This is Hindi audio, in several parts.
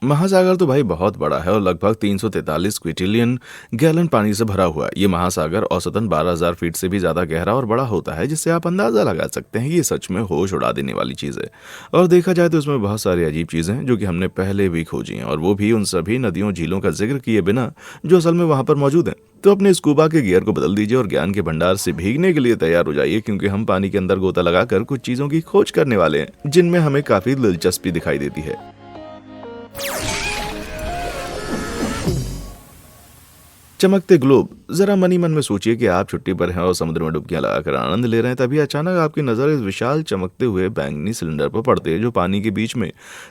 महासागर तो भाई बहुत बड़ा है और लगभग 343 क्विंटिलियन गैलन पानी से भरा हुआ है। ये महासागर औसतन 12,000 फीट से भी ज्यादा गहरा और बड़ा होता है, जिससे आप अंदाजा लगा सकते हैं कि ये सच में होश उड़ा देने वाली चीज है। और देखा जाए तो इसमें बहुत सारी अजीब चीजें हैं जो कि हमने पहले भी खोजी हैं, और वो भी उन सभी नदियों झीलों का जिक्र किए बिना जो असल में वहां पर मौजूद हैं। तो अपने स्कूबा के गियर को बदल दीजिए और ज्ञान के भंडार से भीगने के लिए तैयार हो जाइए, क्योंकि हम पानी के अंदर गोता लगाकर कुछ चीजों की खोज करने वाले हैं जिनमें हमें काफी दिलचस्पी दिखाई देती है। चमकते ग्लोब। जरा मनी मन में सोचिए कि आप छुट्टी पर हैं और समुद्र में डुबकियां लगाकर आनंद ले रहे हैं। तभी अचानक आपकी नजर इस विशाल चमकते हुए बैंगनी सिलेंडर पर पड़ती है जो पानी के बीच में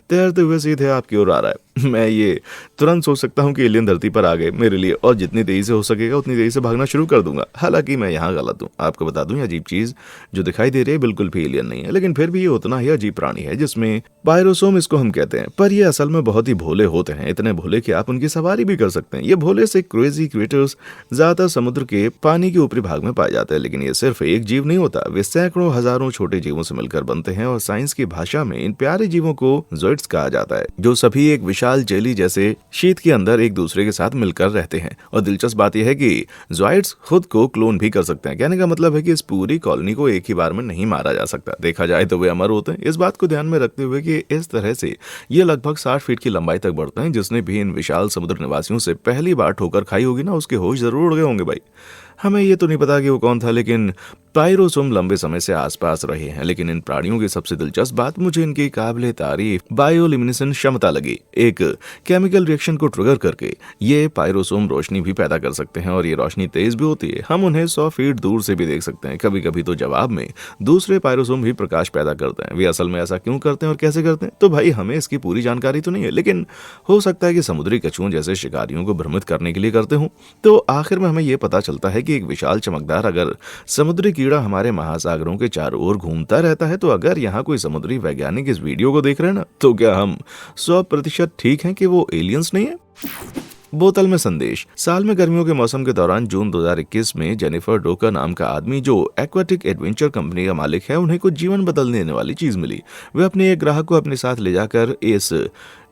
तैरते हुए सीधे आपकी ओर आ रहा है। मैं ये तुरंत सोच सकता हूँ कि एलियन धरती पर आ गए मेरे लिए, और जितनी तेजी से हो सकेगा उतनी तेजी से भागना शुरू कर दूंगा। हालांकि मैं यहाँ गलत हूँ। आपको बता दूं, ये अजीब चीज जो दिखाई दे रही है बिल्कुल भी एलियन नहीं है, लेकिन फिर भी ये उतना ही अजीब प्राणी है, जिसमें पायरोसोम इसको हम कहते हैं। पर ये असल में बहुत ही भोले होते हैं, इतने भोले कि आप उनकी सवारी भी कर सकते हैं। ये भोले से क्रेजी क्रिएटर्स ज्यादातर समुद्र के पानी के ऊपरी भाग में पाए जाते हैं, लेकिन ये सिर्फ एक जीव नहीं होता, वे सैकड़ों हजारों छोटे जीवों से मिलकर बनते हैं। और साइंस की भाषा में इन प्यारे जीवों को ज़ोइड्स कहा जाता है, जो सभी एक विशाल जेली जैसे शीट के अंदर एक दूसरे के साथ मिलकर रहते हैं। और दिलचस्प बात यह है कि ज़ोइड्स खुद को क्लोन भी कर सकते हैं। कहने का मतलब है कि इस पूरी कॉलोनी को एक ही बार में नहीं मारा जा सकता। देखा जाए तो वे अमर होते हैं। इस बात को ध्यान में रखते हुए कि इस तरह से ये लगभग 60 फीट की लंबाई तक बढ़ते हैं, जिसने भी इन विशाल समुद्र निवासियों से पहली बार ठोकर खाई होगी ना, उसके होश जरूर उड़ गए होंगे भाई। हमें ये तो नहीं पता कि वो कौन था, लेकिन पायरोसोम लंबे समय से आसपास रहे हैं। लेकिन इन प्राणियों की सबसे दिलचस्प बात मुझे इनकी काबिले तारीफ बायोल्यूमिनेसेंस क्षमता लगी। एक केमिकल रिएक्शन को ट्रिगर करके ये पायरोसोम रोशनी भी पैदा कर सकते हैं, और ये रोशनी तेज भी होती है। हम उन्हें 100 फीट दूर से भी देख सकते हैं। कभी कभी तो जवाब में दूसरे पायरोसोम भी प्रकाश पैदा करते हैं। वे असल में ऐसा क्यों करते हैं और कैसे करते हैं, तो भाई हमें इसकी पूरी जानकारी तो नहीं है, लेकिन हो सकता है कि समुद्री कछुओं जैसे शिकारियों को भ्रमित करने के लिए करते हों। तो आखिर में हमें यह पता चलता है कि एक विशाल चमकदार अगर समुद्री कीड़ा हमारे महासागरों के चारों ओर घूमता रहता है, तो अगर यहाँ कोई समुद्री वैज्ञानिक इस वीडियो को देख रहे हैं ना, तो क्या हम 100% ठीक हैं कि वो एलियंस नहीं है। बोतल में संदेश। साल में गर्मियों के मौसम के दौरान जून 2021 में जेनिफर डोकर नाम का आदमी, जो एक्वाटिक एडवेंचर कंपनी का मालिक है, उन्हें कुछ जीवन बदल देने वाली चीज मिली। वे अपने एक ग्राहक को अपने साथ ले जाकर इस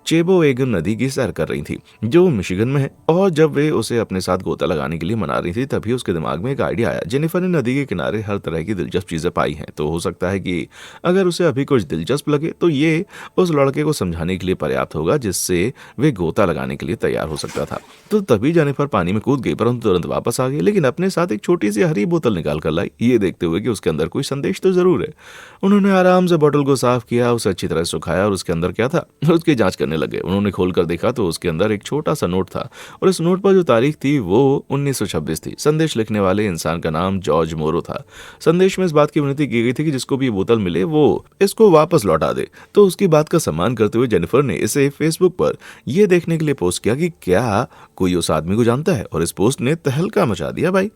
चेबोएगन नदी की सैर कर रही थी, जो मिशिगन में है। और जब वे उसे अपने साथ गोता लगाने के लिए मना रही थी, तभी उसके दिमाग में एक आइडिया आया। जेनिफर ने नदी के किनारे हर तरह की दिलचस्प चीजें पाई हैं, तो हो सकता है कि अगर उसे अभी कुछ दिलचस्प लगे तो ये उस लड़के को समझाने के लिए पर्याप्त होगा, जिससे वे गोता लगाने के लिए तैयार हो सकता था। तो तभी जेनिफर पानी में कूद गई, परंतु तुरंत वापस आ गई, लेकिन अपने साथ एक छोटी सी हरी बोतल निकाल कर लाई, ये देखते हुए कि उसके अंदर कोई संदेश तो जरूर है। उन्होंने आराम से बोतल को साफ किया, उसे अच्छी तरह सुखाया और उसके अंदर क्या था उसकी जांच करने लगे। उन्होंने खोलकर देखा तो उसके अंदर एक छोटा सा नोट था, और इस नोट पर जो तारीख थी वो 1926 थी। संदेश लिखने वाले इंसान का नाम जॉर्ज मोरो था। संदेश में इस बात की विनती की गई थी कि जिसको भी ये बोतल मिले वो इसको वापस लौटा दे। तो उसकी बात का सम्मान करते हुए जेनिफर ने इसे फेसबुक पर यह देखने के लिए पोस्ट किया कि क्या कोई उस आदमी को जानता है, और इस पोस्ट ने तहलका मचा दिया भाई।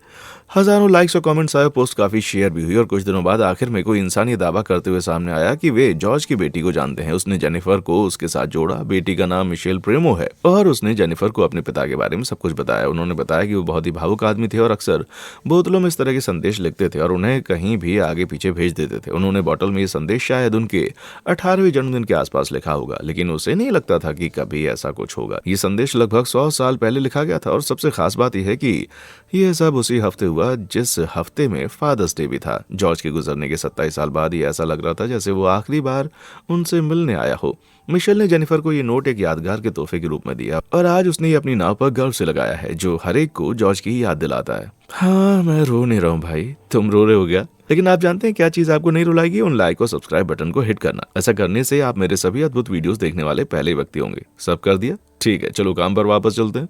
हजारों लाइक्स और कमेंट्स आए, पोस्ट काफी शेयर भी हुई, और कुछ दिनों बाद आखिर में कोई इंसान ये दावा करते हुए सामने आया कि वे जॉर्ज की बेटी को जानते हैं। उसने जेनिफर को उसके साथ जोड़ा। बेटी का नाम मिशेल प्रेमो है, और उसने जेनिफर को अपने पिता के बारे में सब कुछ बताया। उन्होंने बताया कि वो बहुत ही भावुक आदमी थे और अक्सर बोतलों में इस तरह के संदेश लिखते थे और उन्हें कहीं भी आगे पीछे भेज देते थे। उन्होंने बोतल में ये संदेश शायद उनके 18वें जन्मदिन के आसपास लिखा होगा, लेकिन उसे नहीं लगता था कि कभी ऐसा कुछ होगा। ये संदेश लगभग 100 साल पहले लिखा गया था, और सबसे खास बात यह है कि यह सब उसी हफ्ते हुआ जिस हफ्ते में फादर्स डे भी था। जॉर्ज के गुजरने के 27 साल बाद ही ऐसा लग रहा था जैसे वो आखिरी बार उनसे मिलने आया हो। मिशेल ने जेनिफर को ये नोट एक यादगार के तोहफे के रूप में दिया, और आज उसने ये अपनी नाव पर गर्व से लगाया है, जो हर एक को जॉर्ज की याद दिलाता है। हाँ, मैं रो नहीं रहा हूँ भाई, तुम रो रहे हो गया। लेकिन आप जानते हैं क्या चीज आपको नहीं रुलाएगी? उन लाइक और सब्सक्राइब बटन को हिट करना। ऐसा करने से आप मेरे सभी अद्भुत वीडियोस देखने वाले पहले व्यक्ति होंगे। सब कर दिया? ठीक है, चलो काम पर वापस चलते हैं।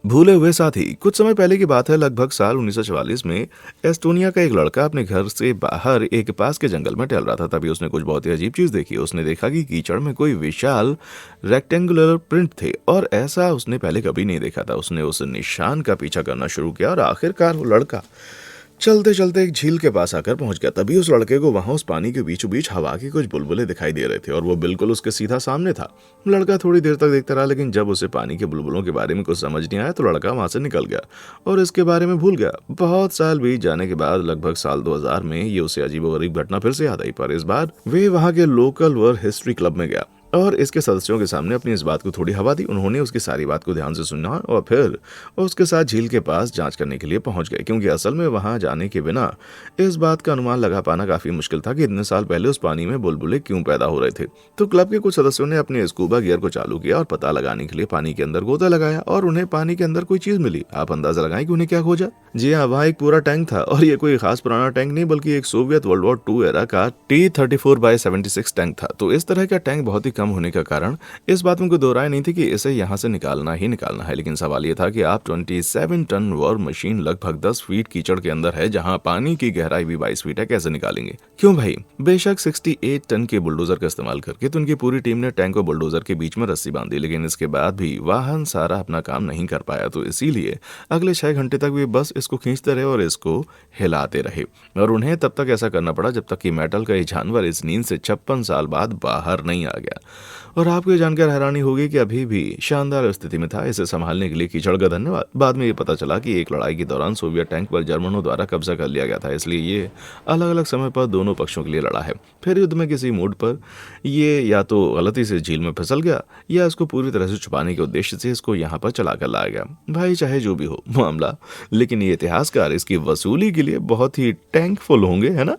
भूले हुए साथी। कुछ समय पहले की बात है, लगभग साल 1944 में एस्टोनिया का एक लड़का अपने घर से बाहर एक पास के जंगल में टहल रहा था। तभी उसने कुछ बहुत ही अजीब चीज देखी। उसने देखा कि कीचड़ में कोई विशाल रेक्टेंगुलर प्रिंट थे, और ऐसा उसने पहले कभी नहीं देखा था। उसने उस निशान का पीछा करना शुरू किया, और आखिरकार वो लड़का चलते चलते एक झील के पास आकर पहुंच गया। तभी उस लड़के को वहां उस पानी के बीचों बीच हवा की कुछ बुलबुले दिखाई दे रहे थे, और वो बिल्कुल उसके सीधा सामने था। लड़का थोड़ी देर तक देखता रहा, लेकिन जब उसे पानी के बुलबुलों के बारे में कुछ समझ नहीं आया तो लड़का वहां से निकल गया और इसके बारे में भूल गया। बहुत साल बीत जाने के बाद लगभग साल 2000 में ये उसे अजीबोगरीब घटना फिर से याद आई, पर इस बार वे वहां के लोकल वर्ल्ड हिस्ट्री क्लब में गया। और इसके सदस्यों के सामने अपनी इस बात को थोड़ी हवा दी। उन्होंने उसकी सारी बात को ध्यान से सुना और फिर उसके साथ झील के पास जांच करने के लिए पहुंच गए, क्योंकि असल में वहां जाने के बिना इस बात का अनुमान लगा पाना काफी मुश्किल था कि इतने साल पहले उस पानी में बुलबुले क्यों पैदा हो रहे थे। तो क्लब के कुछ सदस्यों ने अपने स्कूबा गियर को चालू किया और पता लगाने के लिए पानी के अंदर गोता लगाया और उन्हें पानी के अंदर कोई चीज मिली। आप अंदाजा लगाएं कि उन्हें क्या खोजा। जी हाँ, वहाँ एक पूरा टैंक था, और ये कोई खास पुराना टैंक नहीं बल्कि एक सोवियत वर्ल्ड वॉर 2 एरा का T-34x76 टैंक था। तो इस तरह का टैंक बहुत ही कम होने का कारण इस बात में कोई दो राय नहीं थी कि इसे यहाँ से निकालना ही निकालना है। लेकिन सवाल ये था कि आप 27 टन वॉर मशीन लगभग 10 फीट कीचड़ के अंदर है, जहाँ पानी की गहराई भी 22 फीट है, कैसे निकालेंगे? क्यों भाई? बेशक 68 टन के बुलडोजर का इस्तेमाल करके तो उनकी पूरी टीम ने टैंक और बुलडोजर के बीच में रस्सी बांधी, लेकिन इसके बाद भी वाहन सारा अपना काम नहीं कर पाया। तो इसीलिए अगले 6 घंटे तक वे बस इसको खींचते रहे और इसको हिलाते रहे, और उन्हें तब तक ऐसा करना पड़ा जब तक कि मेटल का ये जानवर इस नींद से 56 साल बाद बाहर नहीं आ गया। और आपको ये जानकर हैरानी होगी कि अभी भी शानदार स्थिति में था। इसे संभालने के लिए कीचड़ का धन्यवाद। बाद में ये पता चला कि एक लड़ाई के दौरान सोवियत टैंक पर जर्मनों द्वारा कब्जा कर लिया गया था, इसलिए ये अलग अलग समय पर दोनों पक्षों के लिए लड़ा है। फिर युद्ध में किसी मूड पर ये या तो गलती से झील में फिसल गया या इसको पूरी तरह से छुपाने के उद्देश्य से इसको यहाँ पर चला कर लाया गया। भाई चाहे जो भी हो मामला, लेकिन ये इतिहासकार इसकी वसूली के लिए बहुत ही टैंकफुल होंगे, है ना?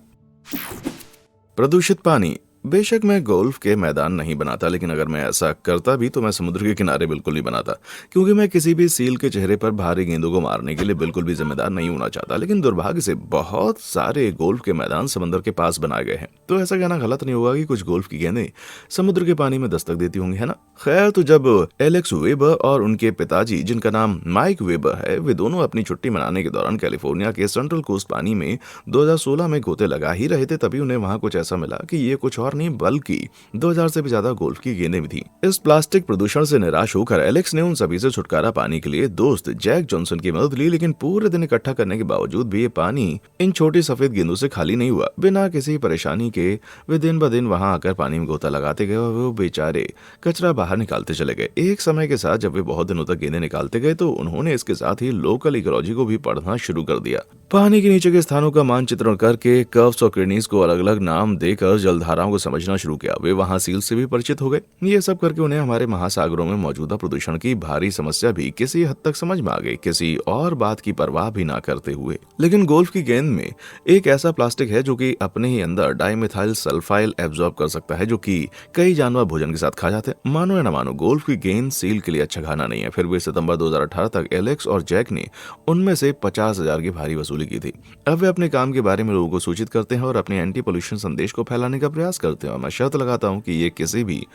प्रदूषित पानी। बेशक मैं गोल्फ के मैदान नहीं बनाता, लेकिन अगर मैं ऐसा करता भी तो मैं समुद्र के किनारे बिल्कुल नहीं बनाता, क्योंकि मैं किसी भी सील के चेहरे पर भारी गेंदों को मारने के लिए बिल्कुल भी जिम्मेदार नहीं होना चाहता। लेकिन दुर्भाग्य से बहुत सारे गोल्फ के मैदान समुद्र के पास बनाए गए हैं, तो ऐसा कहना गलत नहीं होगा कि कुछ गोल्फ की गेंदें समुद्र के पानी में दस्तक देती होंगी, है ना? खैर, तो जब एलेक्स वेबर और उनके पिताजी, जिनका नाम माइक वेबर है, वे दोनों अपनी छुट्टी मनाने के दौरान कैलिफोर्निया के सेंट्रल कोस्ट पानी में 2016 में गोते लगा ही रहे थे, तभी उन्हें वहां कुछ ऐसा मिला कि ये कुछ और नहीं बल्कि 2000 से भी ज्यादा गोल्फ की गेंदें भी थी। इस प्लास्टिक प्रदूषण से निराश होकर एलेक्स ने उन सभी से छुटकारा पाने के लिए दोस्त जैक जॉनसन की मदद ली, लेकिन पूरे दिन इकट्ठा करने के बावजूद भी ये पानी इन छोटी सफेद गेंदों से खाली नहीं हुआ। बिना किसी परेशानी के वे दिन ब दिन वहां आकर पानी में गोता लगाते गए और वो बेचारे कचरा बाहर निकालते चले गए। एक समय के साथ जब वे बहुत दिनों तक गेंदें निकालते गए तो उन्होंने इसके साथ ही लोकल इकोलॉजी को भी पढ़ना शुरू कर दिया। पानी के नीचे के स्थानों का मानचित्रण करके कर्व्स और क्रेनीज को अलग अलग नाम देकर जलधाराओं को समझना शुरू किया। वे वहां सील से भी परिचित हो गए। ये सब करके उन्हें हमारे महासागरों में मौजूदा प्रदूषण की भारी समस्या भी किसी हद तक समझ में आ गई, किसी और बात की परवाह भी ना करते हुए। लेकिन गोल्फ की गेंद में एक ऐसा प्लास्टिक है जो कि अपने ही अंदर डाइमेथाइल सल्फाइल एब्जॉर्ब कर सकता है, जो कि कई जानवर भोजन के साथ खा जाते हैं। मानो या ना मानो, गोल्फ की गेंद सील के लिए अच्छा खाना नहीं है। फिर वे सितंबर 2018 तक एलेक्स और जैक ने उनमें से 50,000 की भारी वसूली की थी। अब वे अपने काम के बारे में लोगों को सूचित करते हैं और अपने एंटी पोल्यूशन संदेश को फैलाने का प्रयास करते हैं, और मैं शर्त लगाता हूं कि ये किसी भी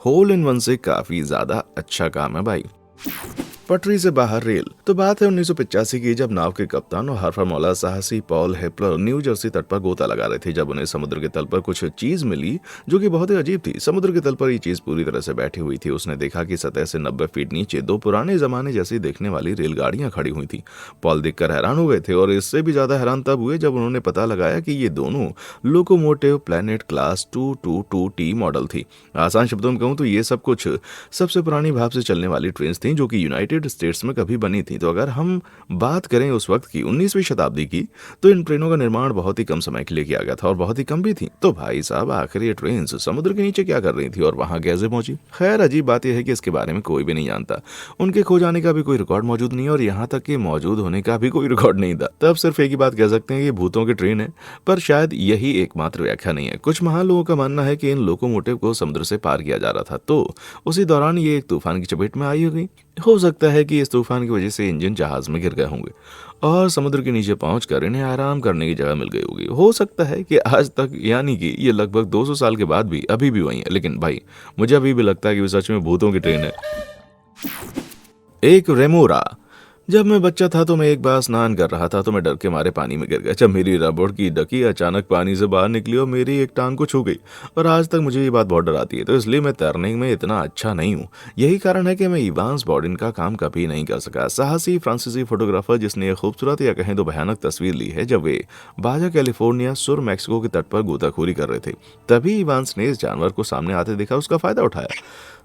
होल इन वन से काफी ज्यादा अच्छा काम है भाई। पटरी से बाहर रेल। तो बात है 1985 की, जब नाव के कप्तान और हरफरमौला साहसी पॉल हेपलर न्यू जर्सी तट पर गोता लगा रहे थे, जब उन्हें समुद्र के तल पर कुछ चीज मिली जो कि बहुत ही अजीब थी। समुद्र के तल पर ये चीज पूरी तरह से बैठी हुई थी। उसने देखा कि सतह से 90 फीट नीचे दो पुराने जमाने जैसी देखने वाली रेलगाड़ियां खड़ी हुई थी। पॉल देखकर हैरान हो गए थे, और इससे भी ज्यादा हैरान तब हुए जब उन्होंने पता लगाया कि ये दोनों locomotive planet class 222T model थी। आसान शब्दों में कहूं तो ये सब कुछ सबसे पुरानी भाप से चलने वाली ट्रेन थी जो कि यूनाइटेड स्टेट्स में कभी बनी थी। तो अगर हम बात करें उस वक्त की 19वीं शताब्दी की, तो इन ट्रेनों का निर्माण बहुत ही कम समय के लिए किया गया था और बहुत ही कम भी थी। तो भाई साहब, आखिर ये ट्रेन समुद्र के नीचे क्या कर रही थी और वहां कैसे पहुंची? खैर, अजीब बात यह है कि इसके बारे में कोई भी नहीं जानता। उनके खो जाने का भी कोई रिकॉर्ड मौजूद नहीं है और यहाँ तक कि मौजूद होने का भी कोई रिकॉर्ड नहीं था। तब सिर्फ एक ही बात कह सकते हैं कि भूतों की ट्रेन है, पर शायद यही एकमात्र व्याख्या नहीं है। कुछ महान लोगों का मानना है कि इन लोकोमोटिव को समुद्र से पार किया जा रहा था, तो उसी दौरान ये एक तूफान की चपेट में आई होगी। हो सकता है कि इस तूफान की वजह से इंजन जहाज में गिर गए होंगे और समुद्र के नीचे पहुंचकर इन्हें आराम करने की जगह मिल गई होगी। हो सकता है कि आज तक, यानी कि ये लगभग 200 साल के बाद भी अभी भी वही है। लेकिन भाई, मुझे अभी भी लगता है कि वो सच में भूतों की ट्रेन है। एक रेमोरा। जब मैं बच्चा था तो मैं एक बार स्नान कर रहा था तो मैं डर के मारे पानी में गिर गया, जब मेरी रबड़ की डकी अचानक पानी से बाहर निकली और मेरी एक टांग को छू गई। और आज तक मुझे ये बात बहुत डराती है, तो इसलिए मैं तैरने में इतना अच्छा नहीं हूँ। यही कारण है कि मैं इवांस बॉर्डन का काम कभी नहीं कर सका। साहसी फ्रांसीसी फोटोग्राफर जिसने खूबसूरत या कहें तो भयानक तस्वीर ली है जब वे बाजा कैलिफोर्निया सुर मैक्सिको के तट पर गोताखोरी कर रहे थे, तभी इवांस ने इस जानवर को सामने आते देखा, उसका फायदा उठाया।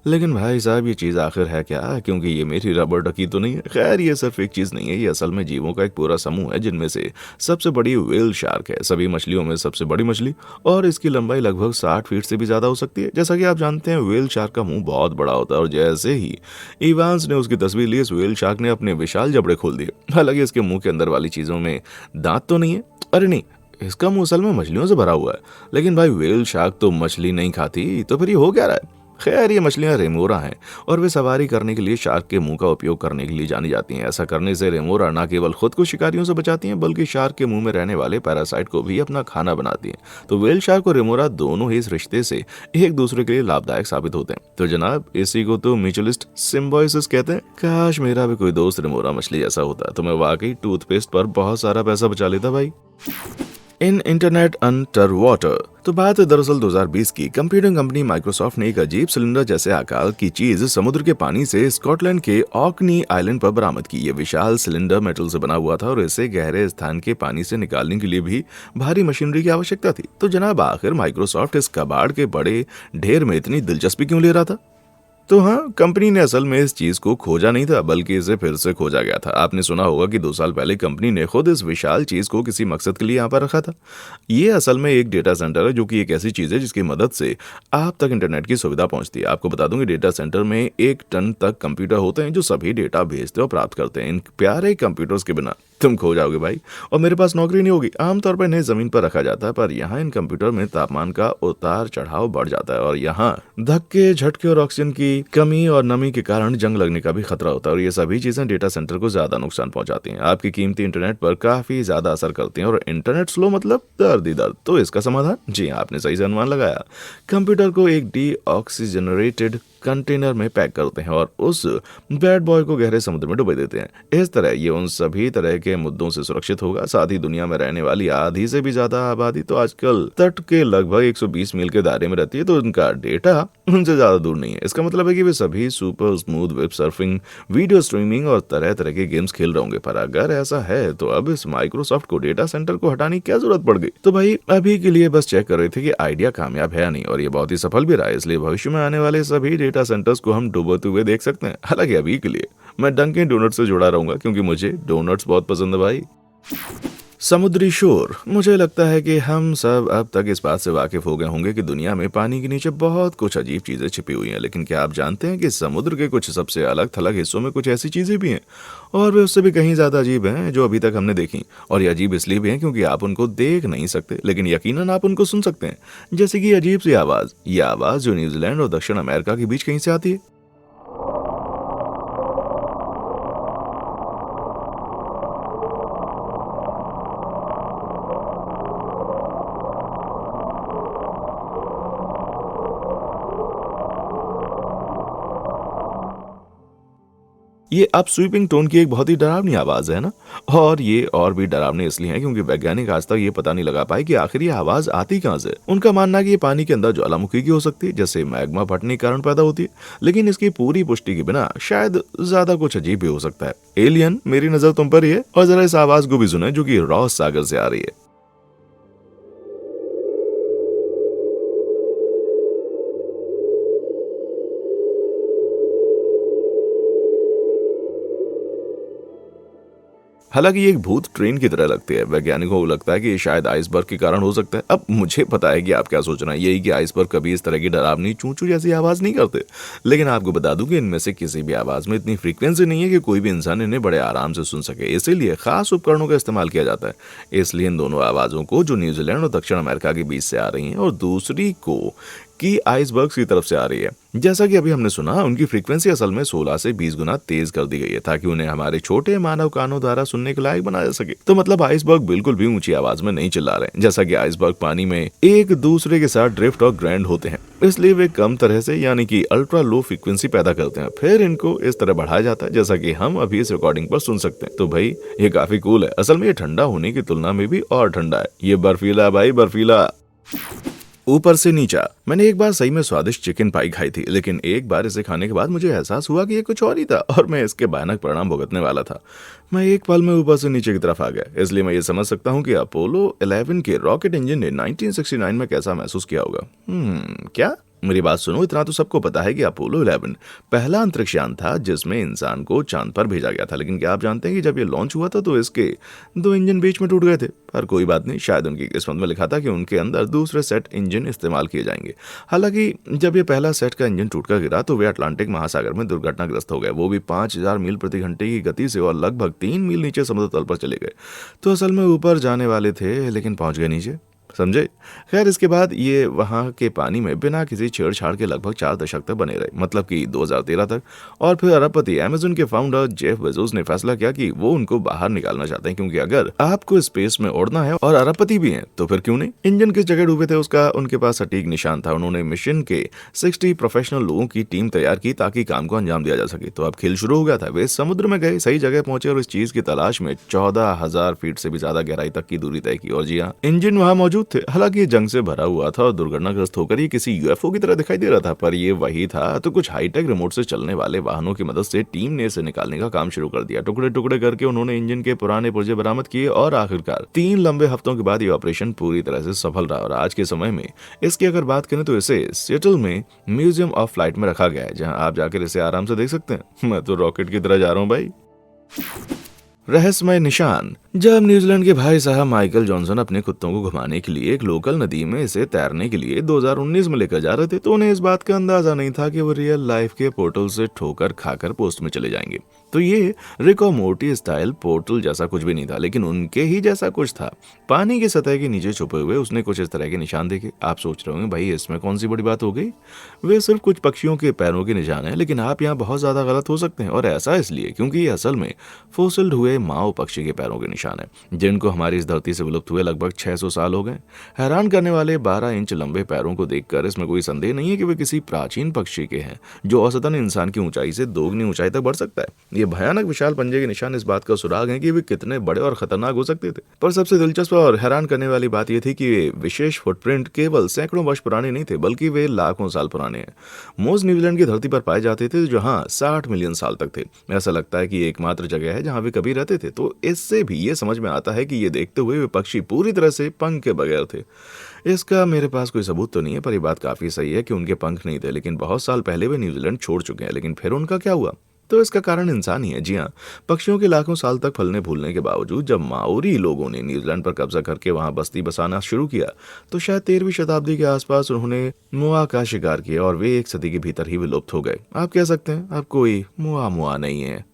लेकिन भाई साहब ये चीज़ आखिर है क्या? क्योंकि ये मेरी रबर डकी तो नहीं है। खैर ये सिर्फ एक चीज़ नहीं है, ये असल में जीवों का एक पूरा समूह है जिनमें से सबसे बड़ी व्हेल शार्क है, सभी मछलियों में सबसे बड़ी मछली और इसकी लंबाई लगभग 60 फीट से भी ज़्यादा हो सकती है। जैसा कि आप जानते हैं व्हेल शार्क का मुँह बहुत बड़ा होता है और जैसे ही इवांस ने उसकी तस्वीर ली, इस व्हेल शार्क ने अपने विशाल जबड़े खोल दिए। हालाँकि इसके मुँह के अंदर वाली चीज़ों में दाँत तो नहीं है। अरे नहीं! इसका मुँह असल में मछलियों से भरा हुआ है। लेकिन भाई व्हेल शार्क तो मछली नहीं खाती, तो फिर ये हो क्या रहा है? खैर ये मछलियां रेमोरा हैं और वे सवारी करने के लिए शार्क के मुंह का उपयोग करने के लिए जानी जाती हैं। ऐसा करने से रेमोरा न केवल खुद को शिकारियों से बचाती हैं बल्कि शार्क के मुंह में रहने वाले पैरासाइट को भी अपना खाना बनाती हैं। तो व्हेल शार्क और रेमोरा दोनों ही इस रिश्ते से एक दूसरे के लिए लाभदायक साबित होते हैं। तो जनाब इसी को तो म्यूचुअलिस्ट सिम्बायोसिस कहते हैं। काश मेरा भी कोई दोस्त रेमोरा मछली जैसा होता तो मैं वाकई टूथपेस्ट पर बहुत सारा पैसा बचा लेता भाई। इन इंटरनेट अंडर वाटर। तो बात है दरअसल 2020 की। कंप्यूटिंग कंपनी माइक्रोसॉफ्ट ने एक अजीब सिलेंडर जैसे आकार की चीज समुद्र के पानी से स्कॉटलैंड के ऑकनी आइलैंड पर बरामद की। ये विशाल सिलेंडर मेटल से बना हुआ था और इसे गहरे स्थान के पानी से निकालने के लिए भी भारी मशीनरी की आवश्यकता थी। तो जनाब आखिर माइक्रोसॉफ्ट इस कबाड़ के बड़े ढेर में इतनी दिलचस्पी क्यों ले रहा था? तो हाँ, कंपनी ने असल में इस चीज को खोजा नहीं था बल्कि इसे फिर से खोजा गया था। आपने सुना होगा कि 2 साल पहले कंपनी ने खुद इस विशाल चीज को किसी मकसद के लिए यहाँ पर रखा था। ये असल में एक डेटा सेंटर है जो कि एक ऐसी चीज है जिसकी मदद से आप तक इंटरनेट की सुविधा पहुंचती है। आपको बता दूं कि डेटा सेंटर में 1 टन तक कंप्यूटर होते हैं जो सभी डेटा भेजते और प्राप्त करते हैं। इन प्यारे कंप्यूटर्स के बिना तुम खो जाओगे भाई और मेरे पास नौकरी नहीं होगी। आमतौर पर इन्हें जमीन पर रखा जाता है पर यहाँ इन कंप्यूटर में तापमान का उतार चढ़ाव बढ़ जाता है और यहाँ धक्के झटके और ऑक्सीजन की कमी और नमी के कारण जंग लगने का भी खतरा होता है और ये सभी चीजें डेटा सेंटर को ज्यादा नुकसान पहुंचाती हैं। आपकी कीमती इंटरनेट पर काफी ज्यादा असर करती हैं और इंटरनेट स्लो मतलब दर्द ही दर्द। तो इसका समाधान, जी हाँ, आपने सही से अनुमान लगाया। कंप्यूटर को एक डीऑक्सीजनरेटेड कंटेनर में पैक करते हैं और उस बैड बॉय को गहरे समुद्र में डुबा देते हैं। इस तरह ये उन सभी तरह के मुद्दों से सुरक्षित होगा। साथ ही दुनिया में रहने वाली आधी से भी ज्यादा आबादी तो आजकल तट के लगभग 120 मील के दायरे में रहती है, तो उनका डेटा उनसे ज्यादा दूर नहीं है। इसका मतलब है कि वे सभी super smooth web surfing, video streaming और तरह तरह के गेम्स खेल रहे होंगे। पर अगर ऐसा है तो अब इस माइक्रोसॉफ्ट को डेटा सेंटर को हटाने की क्या जरूरत पड़ गई? तो भाई अभी के लिए बस चेक कर रहे थे कि आइडिया कामयाब है या नहीं और ये बहुत ही सफल भी रहा है। इसलिए भविष्य में आने वाले सभी डेटा सेंटर्स को हम डूबते हुए देख सकते हैं। हालांकि अभी के लिए मैं डंकिन डोनट से जुड़ा रहूंगा क्योंकि मुझे डोनट्स बहुत पसंद है भाई। समुद्री शोर। मुझे लगता है कि हम सब अब तक इस बात से वाकिफ हो गए होंगे कि दुनिया में पानी के नीचे बहुत कुछ अजीब चीजें छिपी हुई हैं। लेकिन क्या आप जानते हैं कि समुद्र के कुछ सबसे अलग थलग हिस्सों में कुछ ऐसी चीजें भी हैं और वे उससे भी कहीं ज्यादा अजीब हैं जो अभी तक हमने देखी। और ये अजीब इसलिए भी हैं क्योंकि आप उनको देख नहीं सकते लेकिन यकीनन आप उनको सुन सकते हैं। जैसे कि अजीब सी आवाज, ये आवाज जो न्यूजीलैंड और दक्षिण अमेरिका के बीच कहीं से आती है। ये अप स्वीपिंग टोन की एक बहुत ही डरावनी आवाज है ना। और ये और भी डरावनी इसलिए है क्योंकि वैज्ञानिक आज तक ये पता नहीं लगा पाए कि आखिर ये आवाज आती कहां से। उनका मानना है कि ये पानी के अंदर ज्वालामुखी की हो सकती है, जैसे मैग्मा फटने के कारण पैदा होती है। लेकिन इसकी पूरी पुष्टि के बिना शायद ज्यादा कुछ अजीब भी हो सकता है। एलियन, मेरी नजर तुम पर ही है और जरा इस आवाज को भी सुने जो कि रॉस सागर से आ रही है। हालांकि ये एक भूत ट्रेन की तरह लगती है। वैज्ञानिकों को लगता है कि ये शायद आइसबर्ग के कारण हो सकता है। अब मुझे पता है कि आप क्या सोच रहे हैं, यही कि आइसबर्ग कभी इस तरह की डरावनी चूं चूं जैसी आवाज नहीं करते। लेकिन आपको बता दूं कि इनमें से किसी भी आवाज में इतनी फ्रीक्वेंसी नहीं है कि कोई भी इंसान इन्हें बड़े आराम से सुन सके। इसीलिए खास उपकरणों का इस्तेमाल किया जाता है। इसलिए इन दोनों आवाजों को, जो न्यूजीलैंड और दक्षिण अमेरिका के बीच से आ रही हैं और दूसरी को की आइसबर्ग की तरफ से आ रही है, जैसा कि अभी हमने सुना, उनकी फ्रीक्वेंसी असल में 16 से 20 गुना तेज कर दी गई है ताकि उन्हें हमारे छोटे मानव कानों द्वारा सुनने के लायक बनाया जा सके। तो मतलब आइसबर्ग बिल्कुल भी ऊंची आवाज में नहीं चिल्ला रहे हैं। जैसा कि आइसबर्ग पानी में एक दूसरे के साथ ड्रिफ्ट और ग्रैंड होते हैं, इसलिए वे कम तरह से यानी कि अल्ट्रा लो फ्रीक्वेंसी पैदा करते हैं। फिर इनको इस तरह बढ़ाया जाता है जैसा कि हम अभी इस रिकॉर्डिंग पर सुन सकते हैं। तो भाई ये काफी कूल है। असल में ये ठंडा होने की तुलना में भी और ठंडा है। ये बर्फीला भाई, बर्फीला। ऊपर से नीचा। मैंने एक बार सही में स्वादिष्ट चिकन पाई खाई थी, लेकिन एक बार इसे खाने के बाद मुझे एहसास हुआ कि ये कुछ और ही था और मैं इसके भयानक परिणाम भुगतने वाला था। मैं एक पल में ऊपर से नीचे की तरफ आ गया। इसलिए मैं ये समझ सकता हूँ कि अपोलो 11 के रॉकेट इंजन ने 1969 में कैसा महसूस किया होगा। क्या मेरी बात सुनो, इतना तो सबको पता है कि अपोलो 11 पहला अंतरिक्ष यान था जिसमें इंसान को चांद पर भेजा गया था। लेकिन क्या आप जानते हैं कि जब ये लॉन्च हुआ था तो इसके 2 इंजन बीच में टूट गए थे। पर कोई बात नहीं, शायद उनकी किस्मत में लिखा था कि उनके अंदर दूसरे सेट इंजन इस्तेमाल किए जाएंगे। हालांकि जब ये पहला सेट का इंजन टूटकर गिरा तो वे अटलांटिक महासागर में दुर्घटनाग्रस्त हो गए, वो भी 5000 मील प्रति घंटे की गति से, और लगभग 3 मील नीचे समुद्र तल पर चले गए। तो असल में ऊपर जाने वाले थे लेकिन पहुंच गए नीचे, समझे। खैर, इसके बाद ये वहां के पानी में बिना किसी छेड़छाड़ के लगभग 4 दशक तक बने रहे, मतलब कि 2013 तक। और फिर अरबपति अमेज़न के फाउंडर जेफ बेजोस ने फैसला किया कि वो उनको बाहर निकालना चाहते हैं, क्योंकि अगर आपको स्पेस में उड़ना है और अरबपति भी हैं तो फिर क्यों नहीं। इंजन किस जगह डूबे थे उसका उनके पास सटीक निशान था। उन्होंने मिशन के 60 प्रोफेशनल लोगों की टीम तैयार की ताकि काम को अंजाम दिया जा सके। तो अब खेल शुरू हो गया था। वे समुद्र में गए, सही जगह पहुंचे और इस चीज की तलाश में 14,000 फीट से भी ज्यादा गहराई तक की दूरी तय की। और जी हाँ, इंजन वहां मौजूद थे। हालांकि जंग से भरा हुआ था और दुर्घटनाग्रस्त होकर ये किसी यूएफओ की तरह दिखाई दे रहा था, पर ये वही था। तो कुछ हाईटेक रिमोट से चलने वाले वाहनों की मदद से टीम ने इसे निकालने का काम शुरू कर दिया। टुकड़े टुकड़े करके उन्होंने इंजन के पुराने पुर्जे बरामद किए और आखिरकार 3 लंबे हफ्तों के बाद ये ऑपरेशन पूरी तरह से सफल रहा। और आज के समय में इसकी अगर बात करें तो इसे सिएटल में म्यूजियम ऑफ फ्लाइट में रखा गया है, जहां आप जाकर इसे आराम से देख सकते हैं। मैं तो रॉकेट की तरह जा रहा हूं भाई। रहस्यमय निशान। जब न्यूजीलैंड के भाई साहब माइकल जॉनसन अपने कुत्तों को घुमाने के लिए एक लोकल नदी में इसे तैरने के लिए 2019 में लेकर जा रहे थे, तो उन्हें इस बात का अंदाजा नहीं था कि वो रियल लाइफ के पोर्टल से ठोकर खाकर पोस्ट में चले जाएंगे। तो ये रिक और मोर्टी स्टाइल पोर्टल जैसा कुछ भी नहीं था, लेकिन उनके ही जैसा कुछ था। पानी की सतह के नीचे छुपे हुए उसने कुछ इस तरह के निशान देखे। आप सोच रहे होंगे भाई इसमें कौन सी बड़ी बात हो गई, वे सिर्फ कुछ पक्षियों के पैरों के निशान हैं। लेकिन आप यहाँ बहुत ज्यादा गलत हो सकते हैं, और ऐसा इसलिए क्योंकि ये असल में फोसिल्ड हुए माओ पक्षी के पैरों के निशान है, जिनको हमारी इस धरती से विलुप्त हुए लगभग 600 साल हो गए। हैरान करने वाले 12 इंच लंबे पैरों को देखकर इसमें कोई संदेह नहीं है कि वे किसी प्राचीन पक्षी के हैं, जो औसतन इंसान की ऊंचाई से 2 गुनी ऊंचाई तक बढ़ सकता है। ये भयानक विशाल पंजे के निशान इस बात का सुराग है कि वे कितने बड़े और खतरनाक हो सकते थे। पर सबसे दिलचस्प और हैरान करने वाली बात यह थी कि वे विशेष फुटप्रिंट केवल सैकड़ों वर्ष पुराने नहीं थे, बल्कि वे लाखों साल पुराने हैं। मोज न्यूजीलैंड की धरती पर पाए जाते थे, जहां 60 मिलियन साल तक थे। ऐसा लगता है कि ये एकमात्र जगह है जहां वे कभी रहते थे। तो इससे भी ये समझ में आता है कि ये देखते हुए वे पक्षी पूरी तरह से पंख के बगैर थे। इसका मेरे पास कोई सबूत तो नहीं है, पर यह बात काफी सही है कि उनके पंख नहीं थे, लेकिन बहुत साल पहले वे न्यूजीलैंड छोड़ चुके हैं। लेकिन फिर उनका क्या हुआ? तो इसका कारण इंसान ही है। जी हाँ, पक्षियों के लाखों साल तक फलने फूलने के बावजूद जब माओरी लोगों ने न्यूजीलैंड पर कब्जा करके वहां बस्ती बसाना शुरू किया, तो शायद 13वीं शताब्दी के आसपास उन्होंने मुआ का शिकार किया और वे 1 सदी के भीतर ही विलुप्त हो गए। आप कह सकते हैं अब कोई मुआ नहीं है।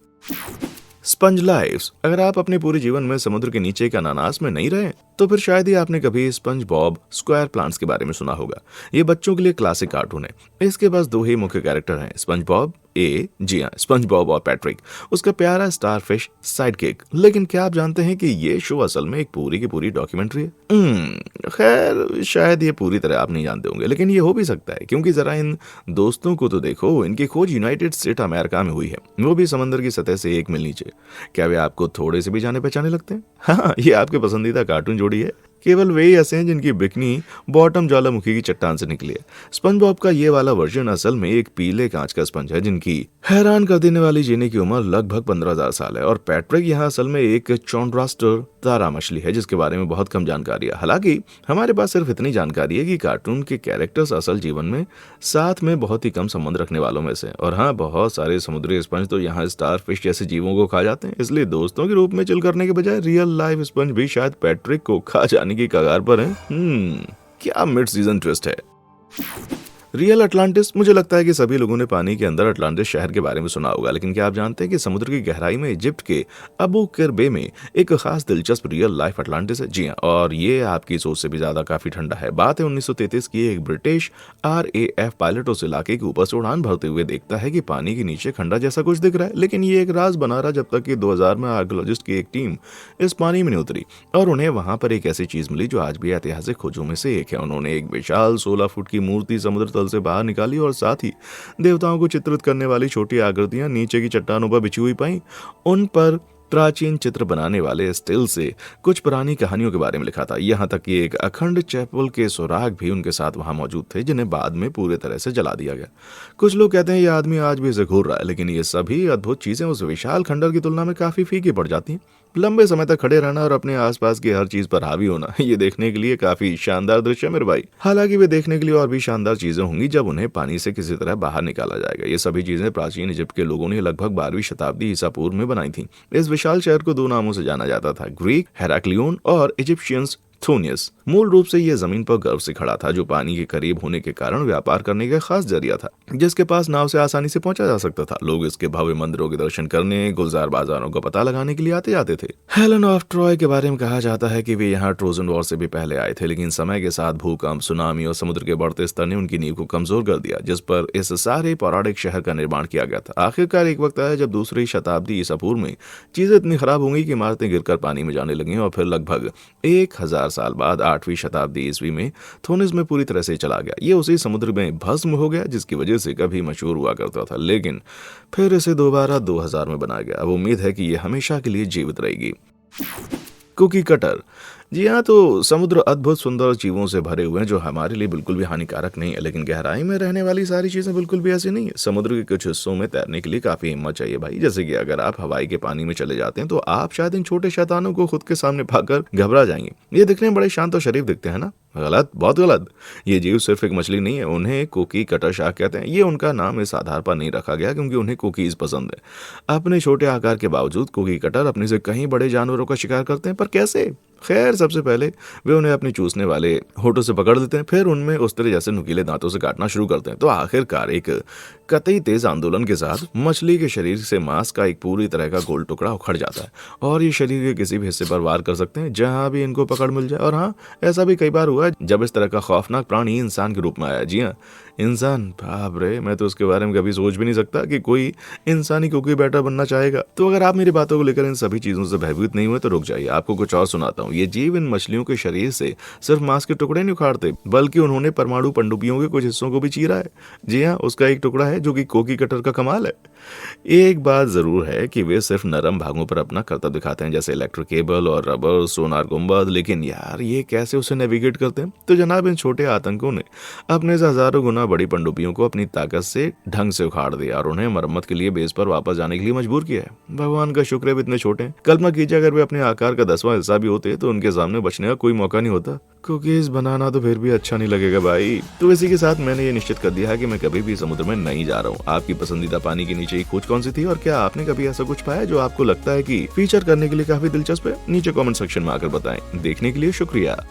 Sponge lives. अगर आप अपने पूरे जीवन में समुद्र के नीचे के अनानास में नहीं रहे, तो फिर शायद ही आपने कभी स्पंज बॉब स्क्वायर प्लांट्स के बारे में सुना होगा। ये बच्चों के लिए क्लासिक कार्टून है। इसके पास 2 ही मुख्य कैरेक्टर हैं, स्पंज बॉब जी हाँ, स्पंज बॉब और पैट्रिक, उसका प्यारा स्टारफिश साइडकिक। लेकिन क्या आप जानते हैं कि ये शो असल में एक पूरी की पूरी डॉक्यूमेंट्री है? खैर, शायद ये पूरी तरह आप नहीं जानते होंगे, लेकिन ये हो भी सकता है, क्योंकि जरा इन दोस्तों को तो देखो। इनकी खोज यूनाइटेड स्टेट अमेरिका में हुई है, वो भी समंदर की सतह से 1 मील नीचे। क्या वे आपको थोड़े से भी जाने पहचाने लगते हैं? हाँ, ये आपके पसंदीदा कार्टून जोड़ी है। केवल वे ही ऐसे हैं जिनकी बिकनी बॉटम ज्वालामुखी की चट्टान से निकली है। स्पंज बॉब का ये वाला वर्जन असल में एक पीले कांच का स्पंज है, जिनकी हैरान कर देने वाली जीने की उम्र लगभग 15,000 साल है। और पैट्रिक यहाँ असल में एक चौंड्रास्टर तारा मछली है, जिसके बारे में बहुत कम जानकारी है। हालांकि हमारे पास सिर्फ इतनी जानकारी है कि कार्टून के कैरेक्टर्स असल जीवन में साथ में बहुत ही कम संबंध रखने वालों में से। और हाँ, बहुत सारे समुद्री स्पंज तो यहाँ स्टारफिश जैसे जीवों को खा जाते हैं। इसलिए दोस्तों के रूप में चिल करने के बजाय रियल लाइफ स्पंज भी शायद पैट्रिक को खा जाने की कगार पर है। क्या मिड सीजन ट्विस्ट है। Real Atlantis. मुझे लगता है कि सभी लोगों ने पानी के अंदर अटलांटिस शहर के बारे में सुना होगा, लेकिन क्या आप जानते हैं कि समुद्र की गहराई में इजिप्ट के अबू किर बे में एक खास दिलचस्प रियल लाइफ अटलांटिस है? जी हाँ, और ये आपकी सोच से भी ज्यादा काफी ठंडा है। बात है 1933 की। एक ब्रिटिश RAF पायलट उस इलाके के ऊपर से उड़ान भरते हुए देखता है कि पानी के नीचे खंडा जैसा कुछ दिख रहा है, लेकिन ये एक राज बना रहा जब तक कि 2000 में आर्कियोलॉजिस्ट की एक टीम इस पानी में नहीं उतरी और उन्हें वहां पर एक ऐसी चीज मिली जो आज भी ऐतिहासिक खोजों में से एक है। उन्होंने एक विशाल 16 फुट की मूर्ति समुद्र तल से बाहर निकाली और साथ ही देवताओं को चित्रित करने वाली छोटी आकृतियां नीचे की चट्टानों पर बिछी हुई पाई। उन पर प्राचीन चित्र बनाने वाले स्टिल से कुछ पुरानी कहानियों के बारे में लिखा था। यहाँ तक कि एक अखंड चैपल के सुराग भी उनके साथ वहां मौजूद थे, जिन्हें बाद में पूरे तरह से जला दिया गया। कुछ लोग कहते हैं ये आदमी आज भी इसे घूर रहा है, लेकिन ये सभी अद्भुत चीजें उस विशाल खंडर की तुलना में काफी फीकी पड़ जाती हैं। लंबे समय तक खड़े रहना और अपने आसपास की हर चीज पर हावी होना, ये देखने के लिए काफी शानदार दृश्य है मेरे भाई। हालांकि वे देखने के लिए और भी शानदार चीजें होंगी जब उन्हें पानी से किसी तरह बाहर निकाला जाएगा। ये सभी चीजें प्राचीन इजिप्ट के लोगों ने लगभग 12वीं शताब्दी ईसा पूर्व में बनाई थी। इस विशाल शहर को 2 नामों से जाना जाता था, ग्रीक हेराक्लियोन और इजिप्शियंस थोनियस। मूल रूप से यह जमीन पर गर्व से खड़ा था, जो पानी के करीब होने के कारण व्यापार करने का खास जरिया था, जिसके पास नाव से आसानी से पहुंचा जा सकता था। लोग इसके भव्य मंदिरों के दर्शन करने, गुलजार बाजारों का पता लगाने के लिए आते जाते थे। हेलन ऑफ ट्रॉय के बारे में कहा जाता है कि वे यहाँ ट्रोजन वॉर से भी पहले आए थे, लेकिन समय के साथ भूकंप, सुनामी और समुद्र के बढ़ते स्तर ने उनकी नींव को कमजोर कर दिया, जिस पर इस सारे पौराणिक शहर का निर्माण किया गया था। आखिरकार एक वक्त आया जब 2री शताब्दी ईसा पूर्व में चीजें इतनी खराब हो गई कि इमारतें गिरकर पानी में जाने लगी और फिर लगभग 1000 साल बाद 8वीं शताब्दी ईस्वी में थोनिस में पूरी तरह से चला गया। ये उसी समुद्र में भस्म हो गया जिसकी वजह से कभी मशहूर हुआ करता था, लेकिन फिर इसे दोबारा 2000 में बनाया गया। अब उम्मीद है कि ये हमेशा के लिए जीवित रहेगी। Cookie cutter. जी हाँ, तो समुद्र अद्भुत सुंदर जीवों से भरे हुए हैं जो हमारे लिए बिल्कुल भी हानिकारक नहीं है, लेकिन गहराई में रहने वाली सारी चीजें बिल्कुल भी ऐसी नहीं है। समुद्र के कुछ हिस्सों में तैरने के लिए काफी हिम्मत चाहिए भाई। जैसे कि अगर आप हवाई के पानी में चले जाते हैं तो आप शायद इन छोटे शैतानों को खुद के सामने पाकर घबरा जाएंगे। ये दिखने में बड़े शांत और शरीफ दिखते हैं ना? गलत, बहुत गलत। ये जीव सिर्फ एक मछली नहीं है, उन्हें कुकी कटर शार्क कहते हैं। ये उनका नाम इस आधार पर नहीं रखा गया क्योंकि उन्हें कुकीज पसंद है। अपने छोटे आकार के बावजूद कुकी कटर अपने से कहीं बड़े जानवरों का शिकार करते हैं, पर कैसे? खैर, सबसे पहले वे उन्हें अपनी चूसने वाले होठों से पकड़ लेते हैं, फिर उनमें उस तरह जैसे नुकीले दांतों से काटना शुरू करते हैं। तो आखिरकार एक कतई तेज आंदोलन के साथ मछली के शरीर से मांस का एक पूरी तरह का गोल टुकड़ा उखड़ जाता है और ये शरीर के किसी भी हिस्से पर वार कर सकते हैं जहां भी इनको पकड़ मिल जाए। और हाँ, ऐसा भी कई बार हुआ है जब इस तरह का खौफनाक प्राणी इंसान के रूप में आया। जी हाँ, इंसान, बाप रे, मैं तो उसके बारे में कभी सोच भी नहीं सकता कि कोई इंसानी कुकी बैटर बनना चाहेगा। तो अगर आप मेरी बातों को लेकर इन सभी चीजों से भयभीत नहीं हुए तो रुक जाइए, आपको कुछ और सुनाता हूँ। ये जीव इन मछलियों के शरीर से सिर्फ मांस के टुकड़े नहीं उखाड़ते, बल्कि उन्होंने परमाणु पनडुब्बियों के कुछ हिस्सों को भी चीरा है। जी हाँ, उसका एक टुकड़ा है जो कि कुकी कटर का कमाल है। एक बात जरूर है कि वे सिर्फ नरम भागों पर अपना करतब दिखाते हैं, जैसे इलेक्ट्रिक केबल और रबर, सोनार गुंबद, लेकिन यार ये कैसे उसे नेविगेट करते हैं? तो जनाब, इन छोटे आतंकों ने अपने से हजारों गुना बड़ी पनडुब्बियों को अपनी ताकत से ढंग से उखाड़ दिया और उन्हें मरम्मत के लिए बेस पर वापस जाने के लिए मजबूर किया है। भगवान का शुक्र है वे इतने छोटे हैं। कल्पना कीजिए अगर वे अपने आकार का 10वां हिस्सा भी होते तो उनके सामने बचने का कोई मौका नहीं होता। कुकीज बनाना तो फिर भी अच्छा नहीं लगेगा भाई। तो इसी के साथ मैंने ये निश्चित कर दिया है कि मैं कभी भी समुद्र में नहीं जा रहा हूँ। आपकी पसंदीदा पानी के नीचे की खोज कौन सी थी और क्या आपने कभी ऐसा कुछ पाया जो आपको लगता है कि फीचर करने के लिए काफी दिलचस्प है? नीचे कमेंट सेक्शन में आकर बताएं। देखने के लिए शुक्रिया।